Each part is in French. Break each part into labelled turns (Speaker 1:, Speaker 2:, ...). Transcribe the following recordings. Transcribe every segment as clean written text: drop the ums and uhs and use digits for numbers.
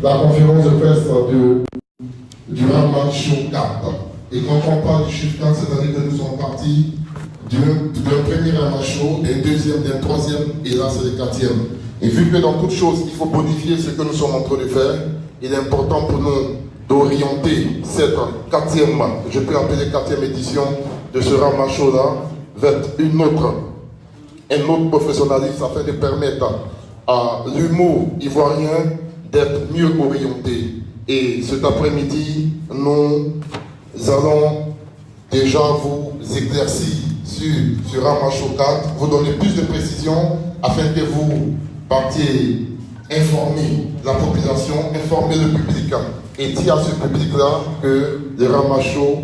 Speaker 1: la conférence de presse du Ramasho 4. Et quand on parle du chiffre 4, c'est-à-dire que nous sommes partis d'un premier Ramasho, d'un deuxième, d'un troisième, et là c'est le quatrième. Et vu que dans toute chose, il faut bonifier ce que nous sommes en train de faire, il est important pour nous d'orienter cette quatrième, je peux appeler quatrième édition de ce Ramasho-là, vers un autre professionnalisme afin de permettre à l'humour ivoirien d'être mieux orienté. Et cet après-midi, nous allons déjà vous éclaircir sur Ramasho 4, vous donner plus de précisions afin que vous partiez informer la population, informer le public et dire à ce public-là que le Ramasho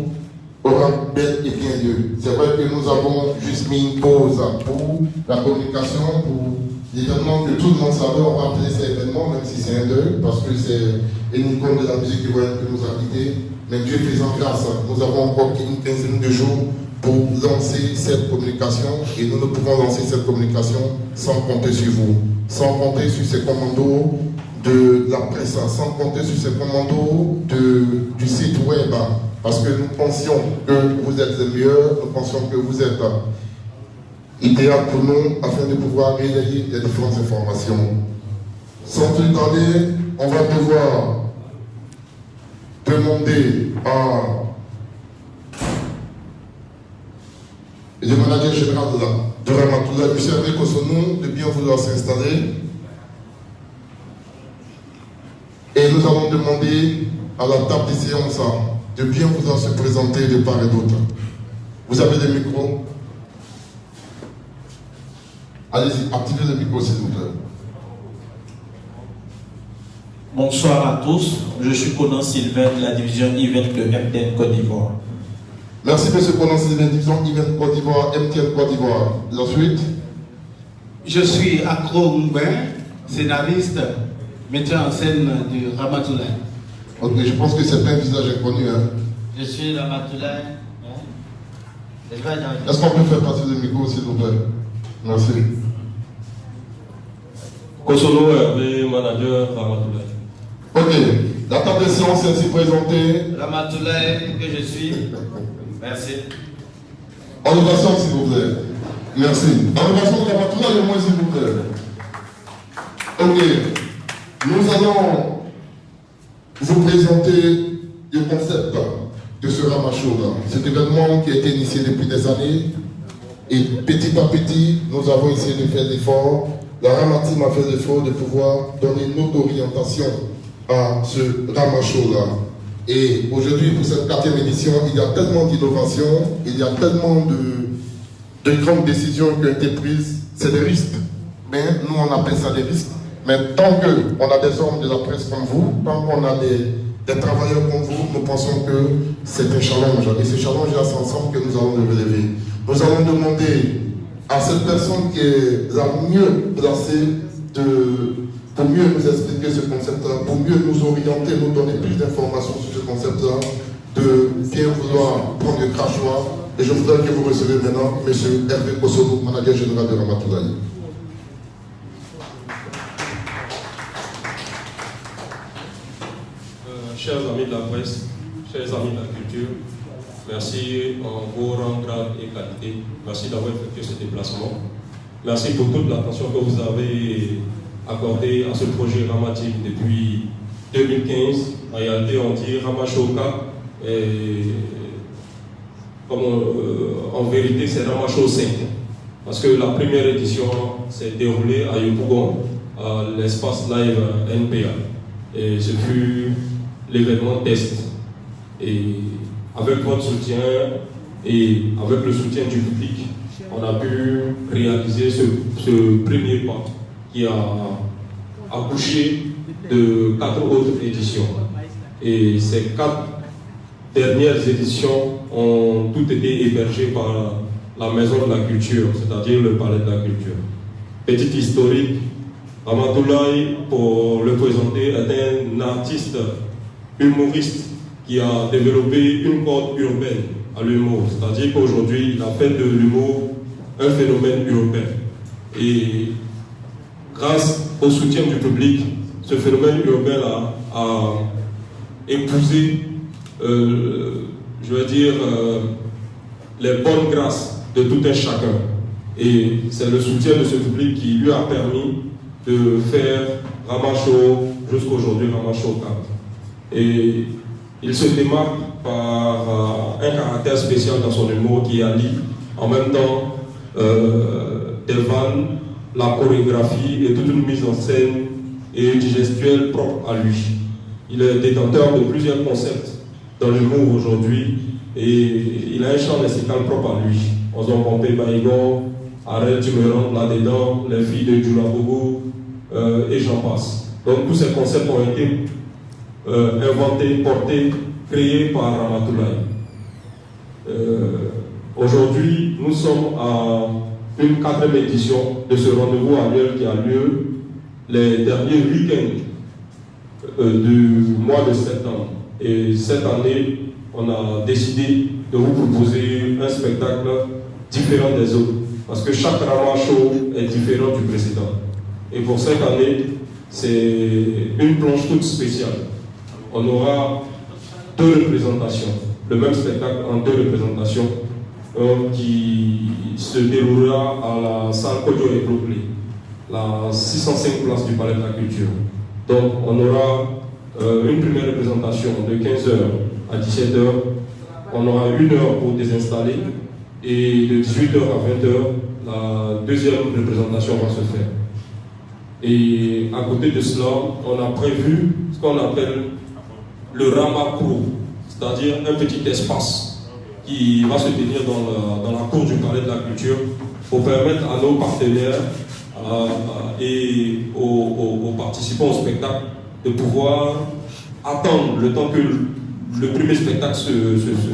Speaker 1: aura bel et bien lieu. C'est vrai que nous avons juste mis une pause pour la communication, pour l'événement que tout le monde savait, on va appeler cet événement, même si c'est un deuil, parce que c'est une icône de la musique ivoirienne que nous a quitté. Mais Dieu faisant grâce, nous avons encore une quinzaine de jours pour lancer cette communication et nous ne pouvons lancer cette communication sans compter sur vous, sans compter sur ces commandos de la presse, sans compter sur ces commandos du site web, parce que nous pensions que vous êtes les meilleurs, nous pensions que vous êtes idéal pour nous afin de pouvoir relayer les différentes informations. Sans plus tarder, on va devoir demander à le manager général de Ramatoulaye, M. Hervé Kosonou, de bien vouloir s'installer. Et nous allons demander à la table des séances de bien vouloir se présenter de part et d'autre. Vous avez le micro. Allez-y, activez le micro s'il vous plaît.
Speaker 2: Bonsoir à tous, je suis Conan Sylvain de la division event de MTN Côte d'Ivoire.
Speaker 1: Merci M. Conan Sylvain, division event Côte d'Ivoire, MTN Côte d'Ivoire. Ensuite,
Speaker 3: je suis Akro Moubin, scénariste, metteur en scène de Ramatoulaye.
Speaker 1: Ok, je pense que c'est pas un visage inconnu. Hein.
Speaker 4: Je suis Ramatoulaye.
Speaker 1: Est-ce qu'on peut faire passer le micro s'il vous plaît? Merci.
Speaker 5: Kosono Hervé, manager Ramatoulaye.
Speaker 1: Ok, la table de séance est ainsi présentée.
Speaker 4: Ramatoulaye que je suis. Merci.
Speaker 1: En ovation s'il vous plaît. Merci. En ovation de Ramatoulaye le moins s'il vous plaît. Ok, nous allons vous présenter le concept de ce Ramasho-là. Cet événement qui a été initié depuis des années et petit à petit, nous avons essayé de faire l'effort. La Ramatim a fait l'effort de pouvoir donner notre orientation à ce Ramasho-là. Et aujourd'hui, pour cette 4e édition, il y a tellement d'innovations, il y a tellement de grandes décisions qui ont été prises. C'est des risques, mais nous on appelle ça des risques. Mais tant qu'on a des hommes de la presse comme vous, tant qu'on a des travailleurs comme vous, nous pensons que c'est un challenge. Et ce challenge-là, c'est ensemble que nous allons le relever. Nous allons demander à cette personne qui est la mieux placée pour mieux nous expliquer ce concept-là, pour mieux nous orienter, nous donner plus d'informations sur ce concept-là, de bien vouloir prendre le crachoir. Et je voudrais que vous recevez maintenant M. Hervé Kosono, manager général de Ramatoulaye.
Speaker 5: Chers amis de la presse, chers amis de la culture, merci en vos rangs, grade et qualité. Merci d'avoir effectué ce déplacement. Merci pour toute l'attention que vous avez accordée à ce projet Ramatim depuis 2015. En réalité, on dit Ramashoka. En vérité, c'est Ramasho 5. Parce que la première édition s'est déroulée à Yopougon, à l'espace live NPA. Et ce fut l'événement test. Et avec votre soutien et avec le soutien du public, on a pu réaliser ce premier pas qui a accouché de 4 autres éditions. Et ces 4 dernières éditions ont toutes été hébergées par la Maison de la Culture, c'est-à-dire le Palais de la Culture. Petite historique, Ramatoulaye, pour le présenter, est un artiste humoriste qui a développé une corde urbaine à l'humour. C'est-à-dire qu'aujourd'hui, il a fait de l'humour un phénomène urbain. Et grâce au soutien du public, ce phénomène urbain-là à épouser, je veux dire, les bonnes grâces de tout un chacun. Et c'est le soutien de ce public qui lui a permis de faire Rama-Show jusqu'aujourd'hui, Rama-Show 4. Et il se démarque par un caractère spécial dans son humour qui allie en même temps des vannes, la chorégraphie et toute une mise en scène et une gestuelle propre à lui. Il est détenteur de plusieurs concepts dans l'humour aujourd'hui et il a un champ lexical propre à lui. Ozon Pompé Baïgon, Arrête, tu me rentres là-dedans, les filles de Djoulabogo et j'en passe. Donc tous ces concepts ont été inventés, portés, créés par Ramatoulaye. Aujourd'hui, nous sommes à une 4e édition de ce rendez-vous annuel qui a lieu les derniers week-ends du mois de septembre. Et cette année, on a décidé de vous proposer un spectacle différent des autres. Parce que chaque Rama Show est différent du précédent. Et pour cette année, c'est une planche toute spéciale. On aura 2 représentations, le même spectacle en 2 représentations qui se déroulera à la salle Kodio et Brooklyn, la 605 place du Palais de la Culture. Donc on aura une première représentation de 15h à 17h, on aura 1 heure pour désinstaller et de 18h à 20h, la deuxième représentation va se faire. Et à côté de cela, on a prévu ce qu'on appelle le Rama Pro, c'est-à-dire un petit espace qui va se tenir dans la cour du Palais de la Culture pour permettre à nos partenaires et aux participants au spectacle de pouvoir attendre le temps que le premier spectacle se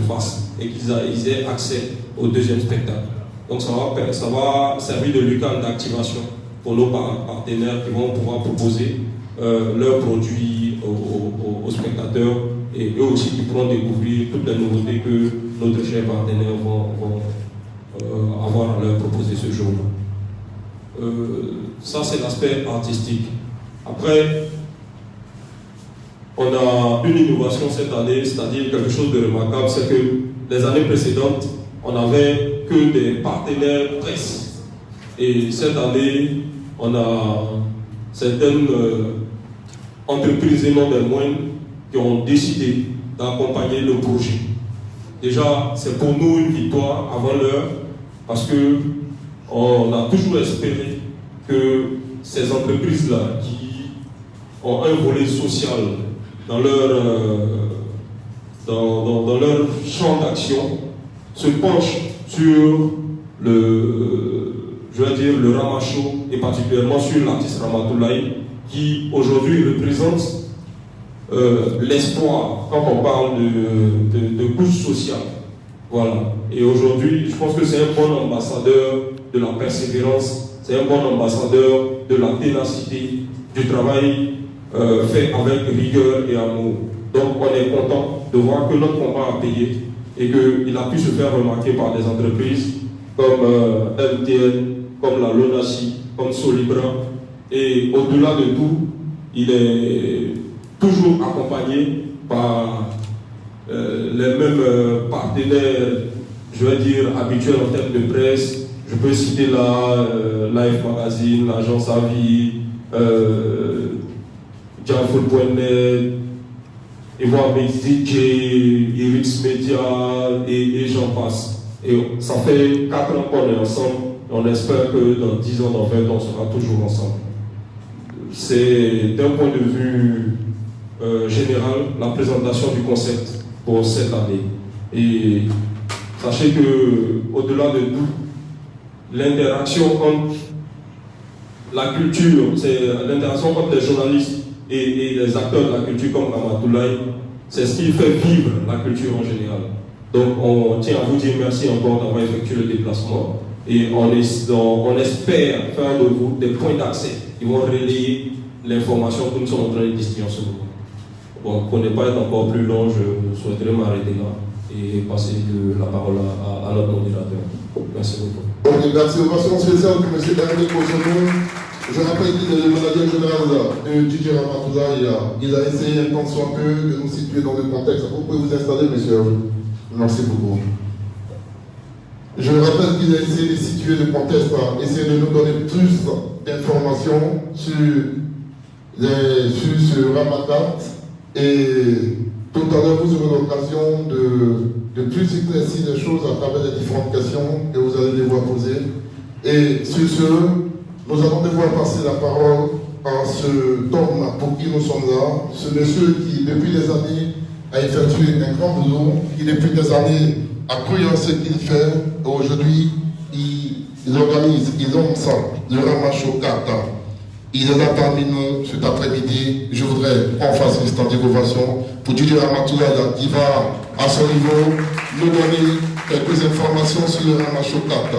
Speaker 5: fasse et qu'ils aient accès au deuxième spectacle. Donc ça va servir de lucarne d'activation pour nos partenaires qui vont pouvoir proposer leurs produits aux spectateurs et eux aussi qui pourront découvrir toutes les nouveautés que notre chers partenaires vont avoir à leur proposer ce jour-là. Ça c'est l'aspect artistique. Après, on a une innovation cette année, c'est-à-dire quelque chose de remarquable, c'est que les années précédentes, on n'avait que des partenaires presse. Et cette année, on a certaines entreprises et non des moindres qui ont décidé d'accompagner le projet. Déjà, c'est pour nous une victoire avant l'heure parce que on a toujours espéré que ces entreprises-là qui ont un volet social dans leur champ d'action se penchent sur le Rama Show et particulièrement sur l'artiste Ramatoulaye qui aujourd'hui représente l'espoir quand on parle de couche sociale. Voilà. Et aujourd'hui, je pense que c'est un bon ambassadeur de la persévérance, c'est un bon ambassadeur de la ténacité, du travail fait avec rigueur et amour. Donc on est content de voir que notre combat a payé et qu'il a pu se faire remarquer par des entreprises comme MTN, comme la Lonasi, comme Solibra. Et au-delà de tout, il est toujours accompagné par les mêmes partenaires, je vais dire, habituels en termes de presse. Je peux citer là Life Magazine, l'agence Avis, Jamfoot.net, Ivoire DJ, Iris Media et j'en passe. Et ça fait 4 ans qu'on est ensemble. On espère que dans 10 ans, dans 20 ans, on sera toujours ensemble. C'est d'un point de vue général la présentation du concept pour cette année. Et sachez que au-delà de tout, l'interaction entre la culture, c'est l'interaction entre les journalistes et les acteurs de la culture comme Ramatoulaye, c'est ce qui fait vivre la culture en général. Donc on tient à vous dire merci encore d'avoir effectué le déplacement et on espère faire de vous des points d'accès qui vont relayer l'information que nous sommes en train de distiller en ce moment. Bon, pour ne pas être encore plus long, je souhaiterais m'arrêter là et passer la parole à notre modérateur. Merci beaucoup.
Speaker 1: Donc, merci. Ovation spéciale pour M. Daniel Kosono. Je rappelle que le manager général de DJ Ramatoulaye, il a essayé un tant soit peu de nous situer dans le contexte. Vous pouvez vous installer, monsieur. Merci beaucoup. Je rappelle qu'il a essayé de situer le contexte, essayer de nous donner plus d'informations sur ce Ramadan. Et tout à l'heure, vous aurez l'occasion de plus éclaircir les choses à travers les différentes questions que vous allez devoir poser. Et sur ce, nous allons devoir passer la parole à cet homme pour qui nous sommes là, ce monsieur qui, depuis des années, a effectué un grand boulot, qui, depuis des années, a cru en ce qu'il fait. Aujourd'hui, il organise, il lance le Ramacho Kata. Il est là parmi nous cet après-midi. Je voudrais qu'on fasse une stand d'ovation pour DJ Ramatoulaye qui va, à son niveau, nous donner quelques informations sur le Ramacho Kata.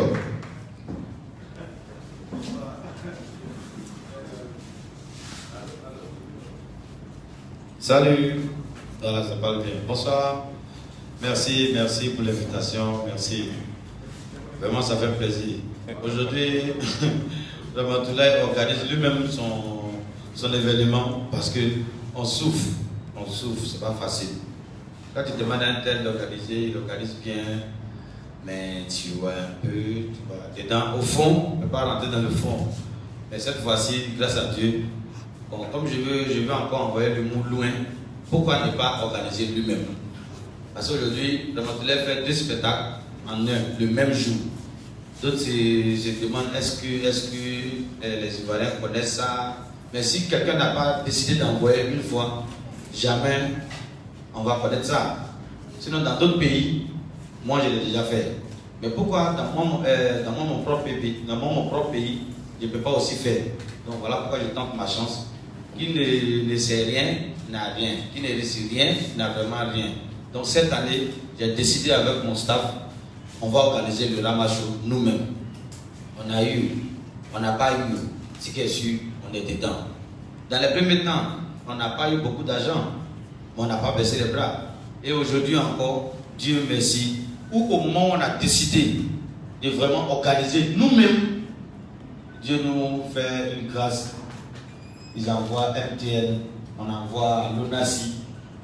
Speaker 4: Salut, voilà, ça parle bien. Bonsoir, merci pour l'invitation, merci. Vraiment, ça fait plaisir. Aujourd'hui, Ramatoulaye organise lui-même son événement parce qu'on souffre, c'est pas facile. Quand tu demandes à un tel d'organiser, il organise bien, mais tu vois un peu, tu vois, dedans, au fond, on ne peut pas rentrer dans le fond. Mais cette fois-ci, grâce à Dieu, bon, comme je veux encore envoyer le mot loin, pourquoi ne pas organiser lui-même? Parce qu'aujourd'hui, Ramatoulaye fait 2 spectacles en un, le même jour. D'autres se demandent est-ce que les Ivoiriens connaissent ça? Mais si quelqu'un n'a pas décidé d'envoyer une fois, jamais on va connaître ça. Sinon, dans d'autres pays, moi je l'ai déjà fait. Mais pourquoi dans mon propre pays, je ne peux pas aussi faire? Donc voilà pourquoi je tente ma chance. Qui ne sait rien n'a rien. Qui ne réussit rien n'a vraiment rien. Donc cette année, j'ai décidé avec mon staff, on va organiser le Ramacho nous-mêmes. On n'a pas eu. Ce qui est sûr, on est dedans. Dans les premiers temps, on n'a pas eu beaucoup d'argent, mais on n'a pas baissé les bras. Et aujourd'hui encore, Dieu merci, où au moment où on a décidé de vraiment organiser nous-mêmes, Dieu nous fait une grâce. Ils envoient MTN, on envoie l'ONASI,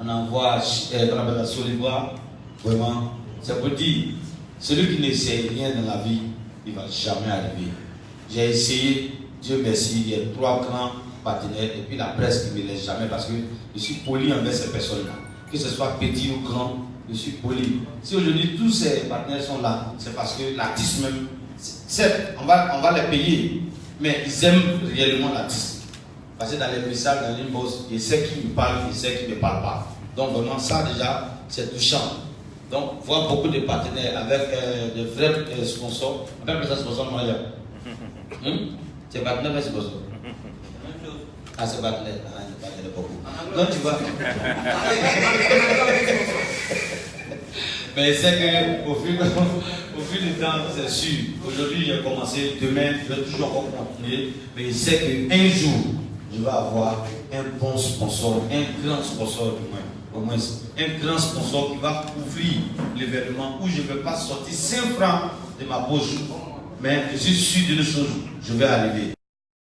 Speaker 4: on envoie Solibois. Vraiment, c'est pour dire, celui qui ne sait rien dans la vie, il ne va jamais arriver. J'ai essayé, Dieu merci, il y a 3 grands partenaires et puis la presse qui ne me laisse jamais parce que je suis poli envers ces personnes-là. Que ce soit petit ou grand, je suis poli. Si aujourd'hui tous ces partenaires sont là, c'est parce que l'artiste même, certes, on va les payer, mais ils aiment réellement l'artiste. Parce que dans les messages, dans les boss, il sait qui me parle, il sait qui ne me parle pas. Donc vraiment ça déjà, c'est touchant. Donc voir beaucoup de partenaires avec de vrais sponsors. On appelle ça sponsor moyen. C'est partenaire et sponsor. Ah, c'est partenaire. Ah, c'est partenaire beaucoup. Donc tu vois. Mais c'est qu'au fil du temps, c'est sûr. Aujourd'hui, j'ai commencé, demain, je vais toujours encore continuer. Mais il sait qu'un jour, je vais avoir un bon sponsor, un grand sponsor du moins. Au moins, un grand sponsor qui va couvrir l'événement où je ne vais pas sortir 5 francs de ma poche. Mais je suis sûr d'une chose, je vais arriver.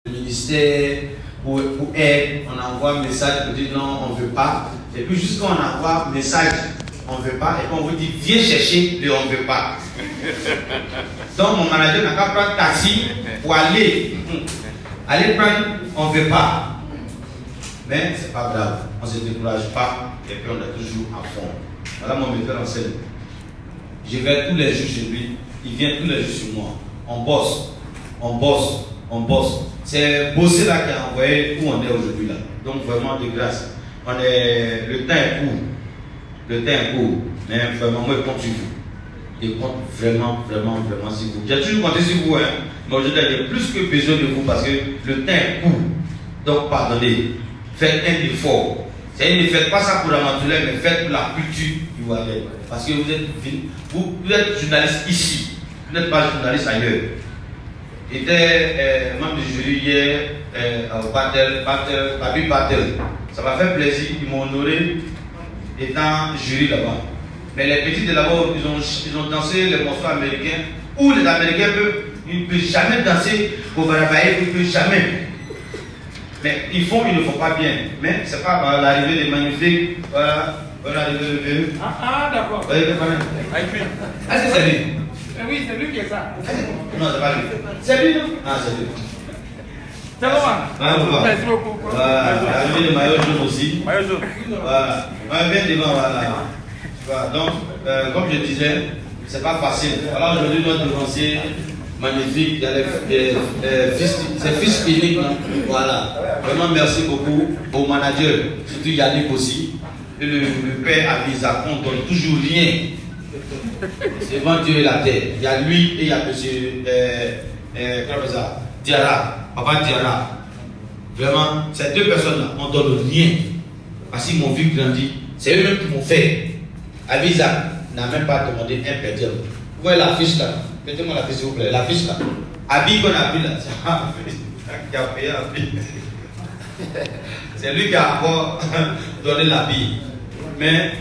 Speaker 4: Le ministère, pour aide, on envoie un message pour dire non, on ne veut pas. Et puis, juste quand on envoie un message, on ne veut pas, et puis on vous dit viens chercher le on ne veut pas. Donc, mon manager n'a qu'à prendre taxi pour aller prendre on ne veut pas. Mais c'est pas grave, on ne se décourage pas et puis on est toujours à fond. Voilà mon metteur en scène. Je vais tous les jours chez lui, il vient tous les jours sur moi. On bosse. C'est bosser là qui a envoyé où on est aujourd'hui là. Donc vraiment de grâce. Le temps est court. Mais vraiment, moi je compte sur vous. Je compte vraiment sur vous. J'ai toujours compté sur vous, hein. Mais aujourd'hui j'ai plus que besoin de vous parce que le temps est court. Donc pardonnez. Faites un effort. Ne faites pas ça pour la Ramatoulaye, mais faites pour la culture ivoirienne. Parce que vous êtes journaliste ici. Vous n'êtes pas journaliste ailleurs. J'étais membre du jury hier au Babi Battle. Ça m'a fait plaisir. Ils m'ont honoré étant jury là-bas. Mais les petits de là-bas, ils ont dansé les morceaux américains où les Américains ne peuvent jamais danser au Barabaï, ils ne peuvent jamais. Mais ils ne font pas bien. Mais c'est pas l'arrivée des magnifiques. Voilà, l'arrivée de eux.
Speaker 6: Ah, d'accord.
Speaker 4: Vous voyez quand même. Ah, c'est lui.
Speaker 6: Oui, c'est lui qui est ça.
Speaker 4: Non, c'est pas lui. C'est lui, non? Ah, c'est lui.
Speaker 6: C'est bon, merci beaucoup.
Speaker 4: Voilà, l'arrivée de maillot jaune aussi.
Speaker 6: Maillot jaune.
Speaker 4: Voilà. Bien devant, voilà. Donc, comme je disais, c'est pas facile. Voilà, aujourd'hui, notre devancier magnifique, il y a ses fils uniques. Voilà. Vraiment, merci beaucoup au manager, surtout Yannick aussi. Et le père Avisa, on ne donne toujours rien. C'est devant Dieu et la terre. Il y a lui et il y a monsieur Diarra, Papa Diarra. Vraiment, ces deux personnes-là, on ne donne rien. Parce qu'ils m'ont vu grandir. C'est eux-mêmes qui m'ont fait. Avisa n'a même pas demandé un pédium. Vous voyez la fiche là? Mettez-moi la fiche s'il vous plaît. La fiche là. Habit qu'on a pris là. C'est qui a payé Habit. C'est lui qui a encore donné l'habit. Mais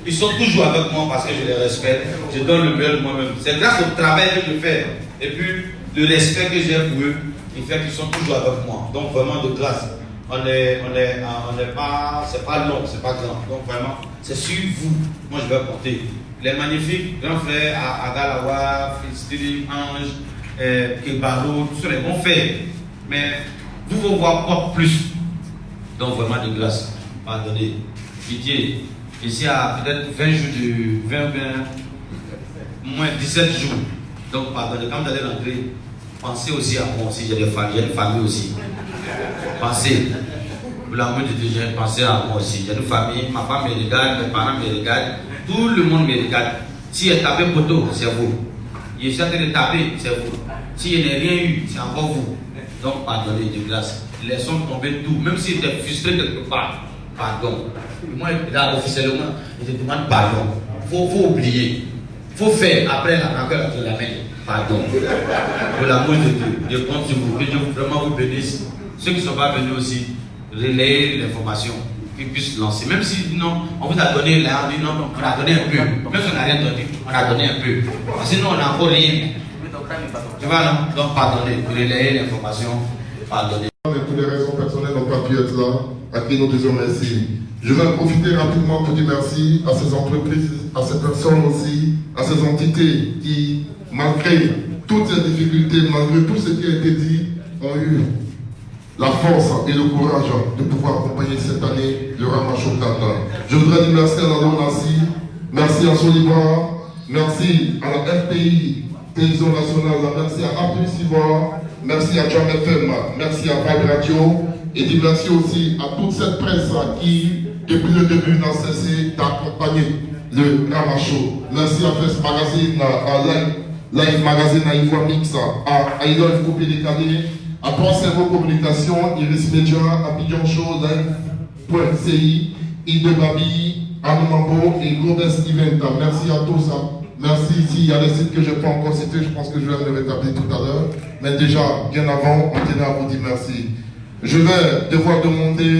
Speaker 4: ils sont toujours avec moi parce que je les respecte. Je donne le meilleur de moi-même. C'est grâce au travail que je fais. Et puis le respect que j'ai pour eux, il fait qu'ils sont toujours avec moi. Donc vraiment de grâce. On est pas, c'est pas long, c'est pas grand. Donc vraiment, c'est sur vous. Moi je vais porter. Les magnifiques grands frères à Galawa, Fistili, Ange, Kebaro, tous les bons frères. Mais vous vous voir pas plus. Donc vraiment de grâce. Pardonnez. Pitié. Ici à peut-être 20 jours de 20, moins 17 jours. Donc pardonnez. Quand vous allez rentrer, pensez aussi à moi aussi. J'ai une famille aussi. Pensez. Pour l'amour de Dieu, pensez à moi aussi. J'ai une famille, ma femme me regarde, mes parents me regardent. Tout le monde me regarde. Si il tapé poteau, c'est vous. Il est en train de taper, c'est vous. S'il n'y a rien eu, c'est encore vous. Donc, pardonnez de grâce. Laissons tomber tout. Même s'il était frustré quelque part, pardon. Moi, là, officiellement, je te demande pardon. Il faut oublier. Il faut faire après la rancœur entre la main. Pardon. Pour l'amour de Dieu, je compte sur vous. Que Dieu vraiment vous bénisse. Ceux qui ne sont pas venus aussi, relayez l'information. Qu'ils puissent lancer. Même si non, on vous a donné là, on dit non, on a donné un peu. Même si on n'a rien donné, on a donné un peu. Sinon, on n'a encore rien. Tu vois, non? Donc, pardonnez, relayez l'information, pardonnez.
Speaker 1: Mais pour des raisons personnelles, n'ont pas pu être là, à qui nous disons merci. Je vais profiter rapidement pour dire merci à ces entreprises, à ces personnes aussi, à ces entités qui, malgré toutes ces difficultés, malgré tout ce qui a été dit, ont eu la force et le courage de pouvoir accompagner cette année le Ramacho Kata. Je voudrais dire merci à la Lonassi, merci à Solibar, merci à la FPI, Télévision Nationale, merci à Apple Sivoir, merci à Jam FM, merci à Vibe Radio, et dire merci aussi à toute cette presse qui, depuis le début, n'a cessé d'accompagner le Ramacho. Merci à Fest Magazine, à Live Magazine, à Ivoire Mix, à Idol Coupé Décalé, à Pensez-vous Communication, Iris Media, Abidjan Show, Live.ci, Ide Babi, Anumambo et Globes Event. Merci à tous. Merci. S'il y a des sites que je peux encore citer, je pense que je vais me rétablir tout à l'heure. Mais déjà, bien avant, on tenait à vous dire merci. Je vais devoir demander